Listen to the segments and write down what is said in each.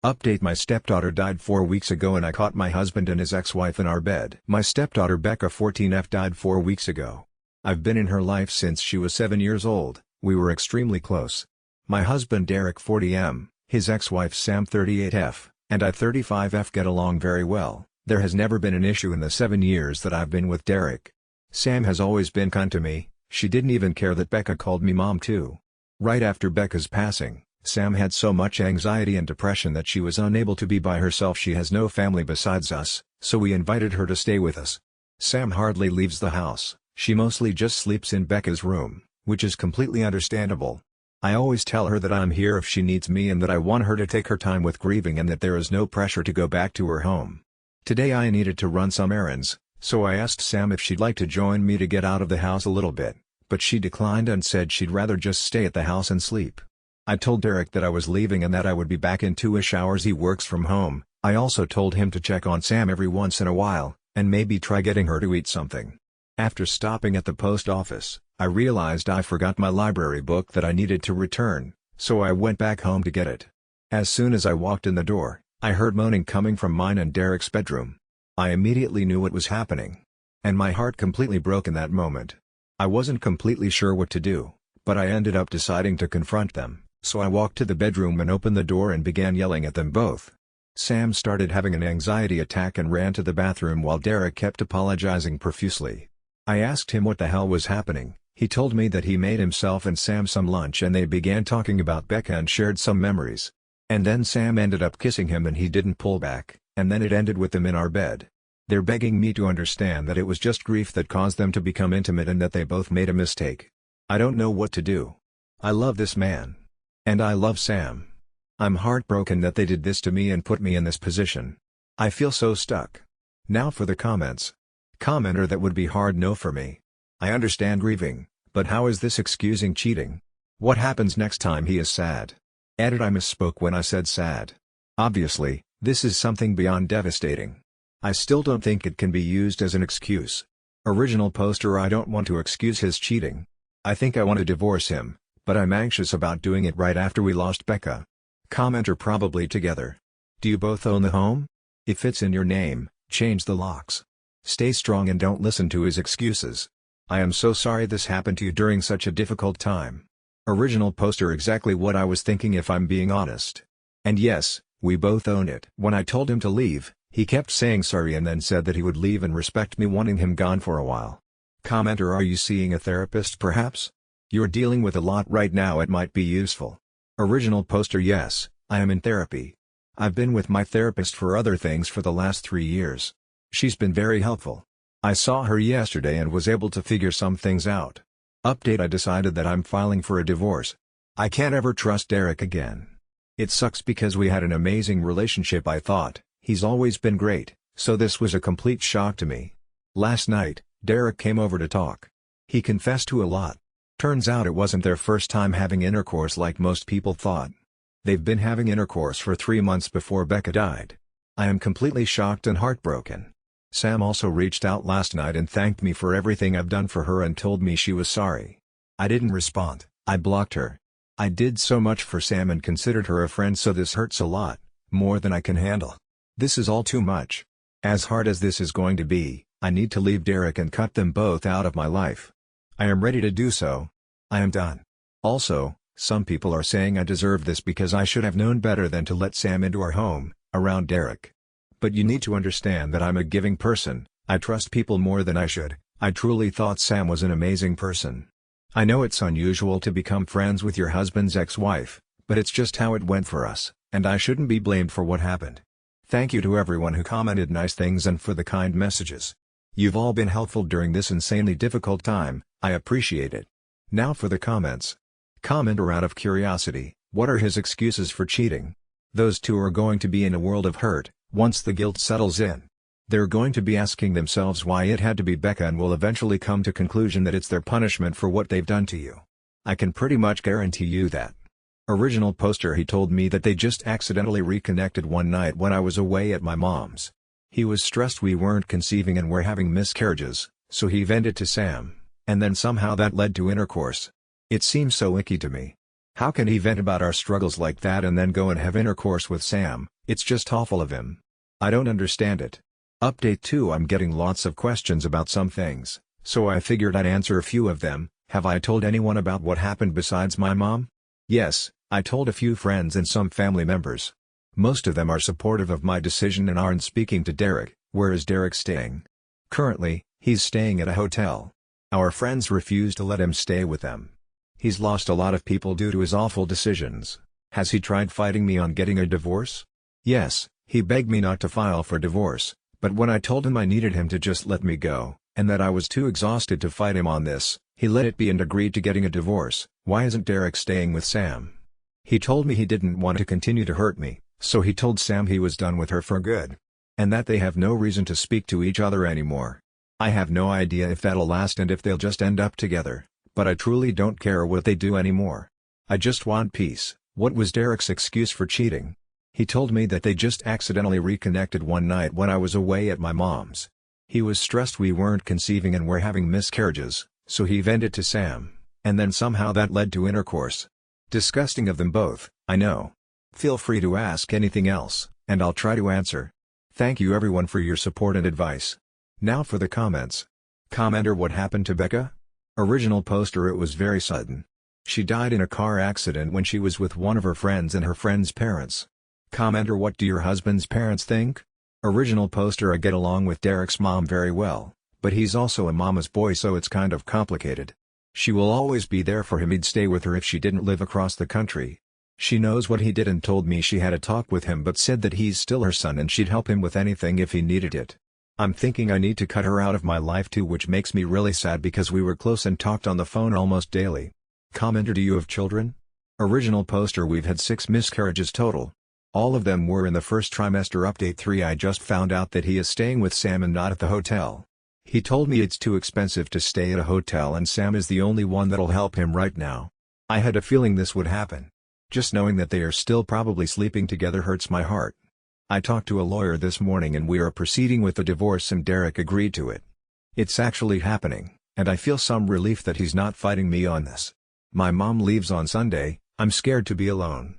Update: my stepdaughter died 4 weeks ago and I caught my husband and his ex-wife in our bed. My stepdaughter Becca 14F died 4 weeks ago. I've been in her life since she was 7 years old, we were extremely close. My husband Derek 40M, his ex-wife Sam 38F, and I 35F get along very well. There has never been an issue in the 7 years that I've been with Derek. Sam has always been kind to me, she didn't even care that Becca called me mom too. Right after Becca's passing, Sam had so much anxiety and depression that she was unable to be by herself. She has no family besides us, so we invited her to stay with us. Sam hardly leaves the house, she mostly just sleeps in Becca's room, which is completely understandable. I always tell her that I'm here if she needs me and that I want her to take her time with grieving and that there is no pressure to go back to her home. Today I needed to run some errands, so I asked Sam if she'd like to join me to get out of the house a little bit, but she declined and said she'd rather just stay at the house and sleep. I told Derek that I was leaving and that I would be back in 2-ish hours. He works from home. I also told him to check on Sam every once in a while, and maybe try getting her to eat something. After stopping at the post office, I realized I forgot my library book that I needed to return, so I went back home to get it. As soon as I walked in the door, I heard moaning coming from mine and Derek's bedroom. I immediately knew what was happening. And my heart completely broke in that moment. I wasn't completely sure what to do, but I ended up deciding to confront them. So I walked to the bedroom and opened the door and began yelling at them both. Sam started having an anxiety attack and ran to the bathroom while Derek kept apologizing profusely. I asked him what the hell was happening. He told me that he made himself and Sam some lunch and they began talking about Becca and shared some memories. And then Sam ended up kissing him and he didn't pull back, and then it ended with them in our bed. They're begging me to understand that it was just grief that caused them to become intimate and that they both made a mistake. I don't know what to do. I love this man. And I love Sam. I'm heartbroken that they did this to me and put me in this position. I feel so stuck. Now for the comments. Commenter: that would be hard no for me. I understand grieving, but how is this excusing cheating? What happens next time he is sad? Edit: I misspoke when I said sad. Obviously, this is something beyond devastating. I still don't think it can be used as an excuse. Original poster: I don't want to excuse his cheating. I think I want to divorce him, but I'm anxious about doing it right after we lost Becca. Commenter: probably together. Do you both own the home? If it's in your name, change the locks. Stay strong and don't listen to his excuses. I am so sorry this happened to you during such a difficult time. Original poster: exactly what I was thinking if I'm being honest. And yes, we both own it. When I told him to leave, he kept saying sorry and then said that he would leave and respect me wanting him gone for a while. Commenter: are you seeing a therapist perhaps? You're dealing with a lot right now, it might be useful. Original poster: yes, I am in therapy. I've been with my therapist for other things for the last 3 years. She's been very helpful. I saw her yesterday and was able to figure some things out. Update: I decided that I'm filing for a divorce. I can't ever trust Derek again. It sucks because we had an amazing relationship. I thought, he's always been great, so this was a complete shock to me. Last night, Derek came over to talk. He confessed to a lot. Turns out it wasn't their first time having intercourse like most people thought. They've been having intercourse for 3 months before Becca died. I am completely shocked and heartbroken. Sam also reached out last night and thanked me for everything I've done for her and told me she was sorry. I didn't respond, I blocked her. I did so much for Sam and considered her a friend, so this hurts a lot, more than I can handle. This is all too much. As hard as this is going to be, I need to leave Derek and cut them both out of my life. I am ready to do so. I am done. Also, some people are saying I deserve this because I should have known better than to let Sam into our home, around Derek. But you need to understand that I'm a giving person, I trust people more than I should. I truly thought Sam was an amazing person. I know it's unusual to become friends with your husband's ex-wife, but it's just how it went for us, and I shouldn't be blamed for what happened. Thank you to everyone who commented nice things and for the kind messages. You've all been helpful during this insanely difficult time, I appreciate it. Now for the comments. Commenter: out of curiosity, what are his excuses for cheating? Those two are going to be in a world of hurt, once the guilt settles in. They're going to be asking themselves why it had to be Becca and will eventually come to conclusion that it's their punishment for what they've done to you. I can pretty much guarantee you that. Original poster: he told me that they just accidentally reconnected one night when I was away at my mom's. He was stressed we weren't conceiving and were having miscarriages, so he vented to Sam, and then somehow that led to intercourse. It seems so icky to me. How can he vent about our struggles like that and then go and have intercourse with Sam? It's just awful of him. I don't understand it. Update 2: I'm getting lots of questions about some things, so I figured I'd answer a few of them. Have I told anyone about what happened besides my mom? Yes, I told a few friends and some family members. Most of them are supportive of my decision and aren't speaking to Derek. Where is Derek staying? Currently, he's staying at a hotel. Our friends refuse to let him stay with them. He's lost a lot of people due to his awful decisions. Has he tried fighting me on getting a divorce? Yes, he begged me not to file for divorce, but when I told him I needed him to just let me go, and that I was too exhausted to fight him on this, he let it be and agreed to getting a divorce. Why isn't Derek staying with Sam? He told me he didn't want to continue to hurt me, so he told Sam he was done with her for good. And that they have no reason to speak to each other anymore. I have no idea if that'll last and if they'll just end up together, but I truly don't care what they do anymore. I just want peace. What was Derek's excuse for cheating? He told me that they just accidentally reconnected one night when I was away at my mom's. He was stressed we weren't conceiving and were having miscarriages, so he vented to Sam, and then somehow that led to intercourse. Disgusting of them both, I know. Feel free to ask anything else, and I'll try to answer. Thank you everyone for your support and advice. Now for the comments. Commenter: what happened to Becca? Original poster: it was very sudden. She died in a car accident when she was with one of her friends and her friend's parents. Commenter: what do your husband's parents think? Original poster: I get along with Derek's mom very well, but he's also a mama's boy, so it's kind of complicated. She will always be there for him. He'd stay with her if she didn't live across the country. She knows what he did and told me she had a talk with him but said that he's still her son and she'd help him with anything if he needed it. I'm thinking I need to cut her out of my life too, which makes me really sad because we were close and talked on the phone almost daily. Commenter: do you have children? Original poster: we've had 6 miscarriages total. All of them were in the first trimester. Update 3: I just found out that he is staying with Sam and not at the hotel. He told me it's too expensive to stay at a hotel and Sam is the only one that'll help him right now. I had a feeling this would happen. Just knowing that they are still probably sleeping together hurts my heart. I talked to a lawyer this morning and we are proceeding with the divorce and Derek agreed to it. It's actually happening, and I feel some relief that he's not fighting me on this. My mom leaves on Sunday. I'm scared to be alone.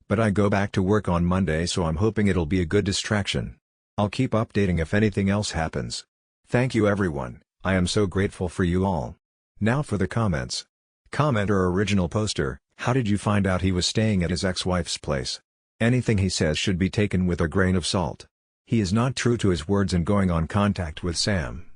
But I go back to work on Monday, so I'm hoping it'll be a good distraction. I'll keep updating if anything else happens. Thank you everyone, I am so grateful for you all. Now for the comments. Commenter: original poster: how did you find out he was staying at his ex-wife's place? Anything he says should be taken with a grain of salt. He is not true to his words and going on contact with Sam.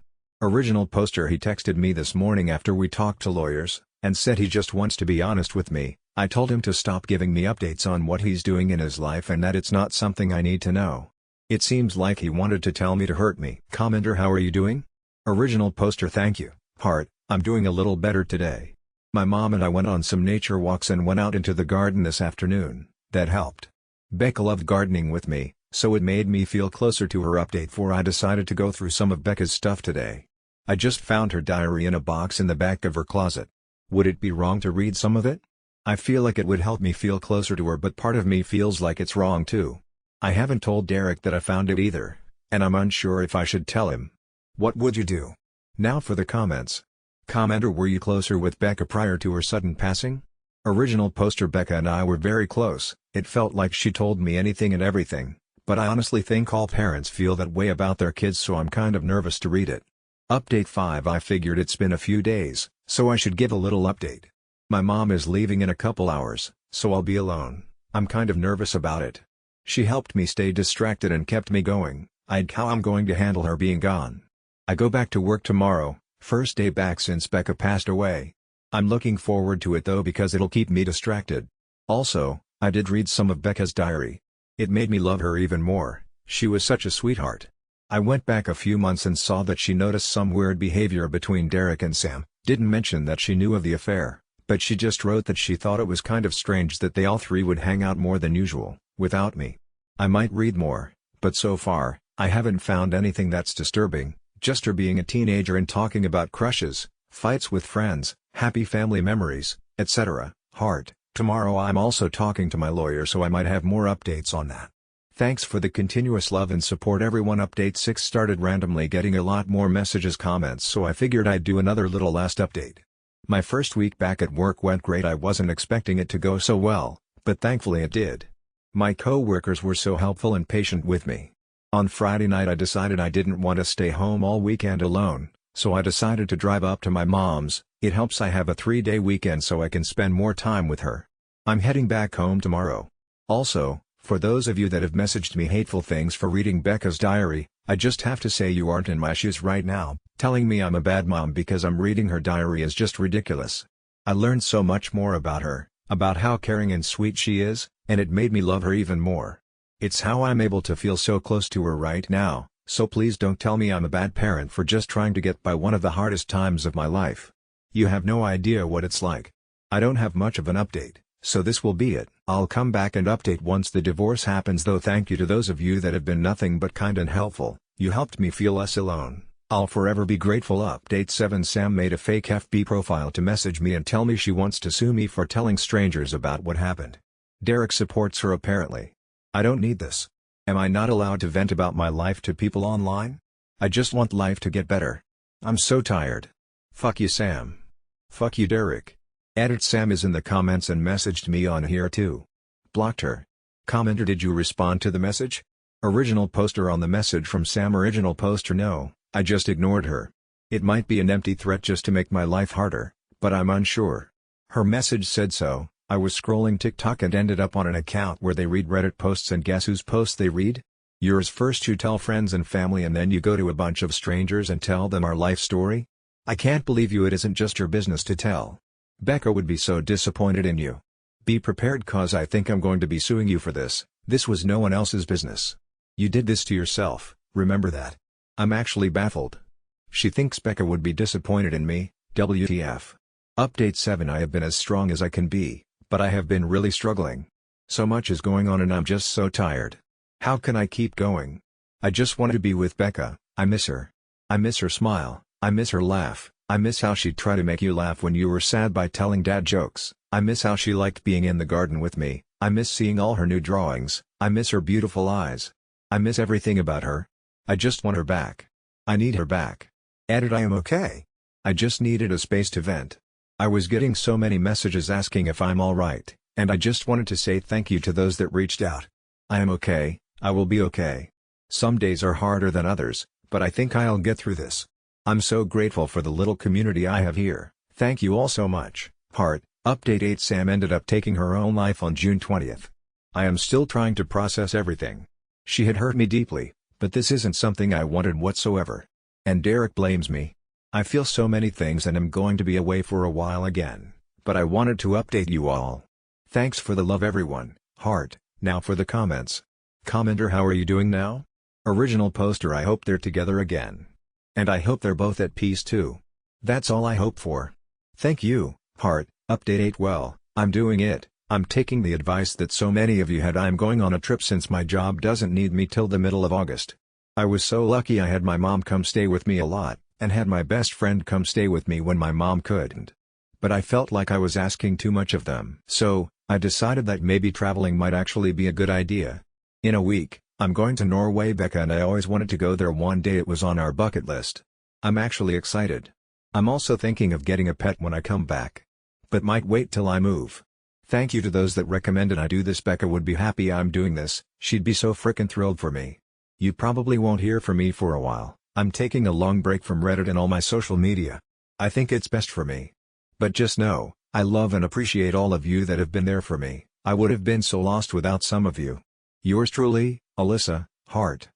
Original poster: he texted me this morning after we talked to lawyers, and said he just wants to be honest with me. I told him to stop giving me updates on what he's doing in his life and that it's not something I need to know. It seems like he wanted to tell me to hurt me. Commenter: how are you doing? Original poster: thank you, heart, I'm doing a little better today. My mom and I went on some nature walks and went out into the garden this afternoon. That helped. Becca loved gardening with me, so it made me feel closer to her. Update 4: I decided to go through some of Becca's stuff today. I just found her diary in a box in the back of her closet. Would it be wrong to read some of it? I feel like it would help me feel closer to her, but part of me feels like it's wrong too. I haven't told Derek that I found it either, and I'm unsure if I should tell him. What would you do? Now for the comments. Commenter: were you closer with Becca prior to her sudden passing? Original poster: Becca and I were very close. It felt like she told me anything and everything, but I honestly think all parents feel that way about their kids, so I'm kind of nervous to read it. Update 5: I figured it's been a few days, so I should give a little update. My mom is leaving in a couple hours, so I'll be alone. I'm kind of nervous about it. She helped me stay distracted and kept me going. How I'm going to handle her being gone. I go back to work tomorrow, first day back since Becca passed away. I'm looking forward to it though because it'll keep me distracted. Also, I did read some of Becca's diary. It made me love her even more. She was such a sweetheart. I went back a few months and saw that she noticed some weird behavior between Derek and Sam. Didn't mention that she knew of the affair, but she just wrote that she thought it was kind of strange that they all three would hang out more than usual, without me. I might read more, but so far, I haven't found anything that's disturbing, just her being a teenager and talking about crushes, fights with friends, happy family memories, etc. Heart. Tomorrow I'm also talking to my lawyer, so I might have more updates on that. Thanks for the continuous love and support everyone. Update 6: started randomly getting a lot more messages comments, so I figured I'd do another little last update. My first week back at work went great. I wasn't expecting it to go so well, but thankfully it did. My co-workers were so helpful and patient with me. On Friday night I decided I didn't want to stay home all weekend alone, so I decided to drive up to my mom's. It helps I have a 3-day weekend so I can spend more time with her. I'm heading back home tomorrow. Also, for those of you that have messaged me hateful things for reading Becca's diary, I just have to say you aren't in my shoes right now. Telling me I'm a bad mom because I'm reading her diary is just ridiculous. I learned so much more about her, about how caring and sweet she is, and it made me love her even more. It's how I'm able to feel so close to her right now, so please don't tell me I'm a bad parent for just trying to get by one of the hardest times of my life. You have no idea what it's like. I don't have much of an update, so this will be it. I'll come back and update once the divorce happens though. Thank you to those of you that have been nothing but kind and helpful. You helped me feel less alone. I'll forever be grateful. Update 7. Sam made a fake FB profile to message me and tell me she wants to sue me for telling strangers about what happened. Derek supports her apparently. I don't need this. Am I not allowed to vent about my life to people online? I just want life to get better. I'm so tired. Fuck you, Sam. Fuck you, Derek. Edit. Sam is in the comments and messaged me on here too. Blocked her. Commenter, did you respond to the message? Original poster on the message from Sam. Original poster, no, I just ignored her. It might be an empty threat just to make my life harder, but I'm unsure. Her message said so. I was scrolling TikTok and ended up on an account where they read Reddit posts, and guess whose posts they read? Yours. First you tell friends and family and then you go to a bunch of strangers and tell them our life story? I can't believe you. It isn't just your business to tell. Becca would be so disappointed in you. Be prepared cause I think I'm going to be suing you for this. This was no one else's business. You did this to yourself, remember that. I'm actually baffled. She thinks Becca would be disappointed in me, WTF. Update 7. I have been as strong as I can be, but I have been really struggling. So much is going on and I'm just so tired. How can I keep going? I just want to be with Becca. I miss her. I miss her smile, I miss her laugh, I miss how she'd try to make you laugh when you were sad by telling dad jokes, I miss how she liked being in the garden with me, I miss seeing all her new drawings, I miss her beautiful eyes. I miss everything about her. I just want her back. I need her back. Edit. I am okay. I just needed a space to vent. I was getting so many messages asking if I'm alright, and I just wanted to say thank you to those that reached out. I am okay, I will be okay. Some days are harder than others, but I think I'll get through this. I'm so grateful for the little community I have here. Thank you all so much. Heart. Update 8. Sam ended up taking her own life on June 20th. I am still trying to process everything. She had hurt me deeply, but this isn't something I wanted whatsoever. And Derek blames me. I feel so many things and am going to be away for a while again, but I wanted to update you all. Thanks for the love everyone. Heart. Now for the comments. Commenter, how are you doing now? Original poster, I hope they're together again. And I hope they're both at peace too. That's all I hope for. Thank you, Heart. Update 8. Well, I'm doing it. I'm taking the advice that so many of you had. I'm going on a trip since my job doesn't need me till the middle of August. I was so lucky I had my mom come stay with me a lot, and had my best friend come stay with me when my mom couldn't. But I felt like I was asking too much of them. So, I decided that maybe traveling might actually be a good idea. In a week, I'm going to Norway. Becca and I always wanted to go there one day. It was on our bucket list. I'm actually excited. I'm also thinking of getting a pet when I come back. But might wait till I move. Thank you to those that recommended I do this. Becca would be happy I'm doing this. She'd be so frickin' thrilled for me. You probably won't hear from me for a while. I'm taking a long break from Reddit and all my social media. I think it's best for me. But just know, I love and appreciate all of you that have been there for me. I would have been so lost without some of you. Yours truly, Alyssa, Heart.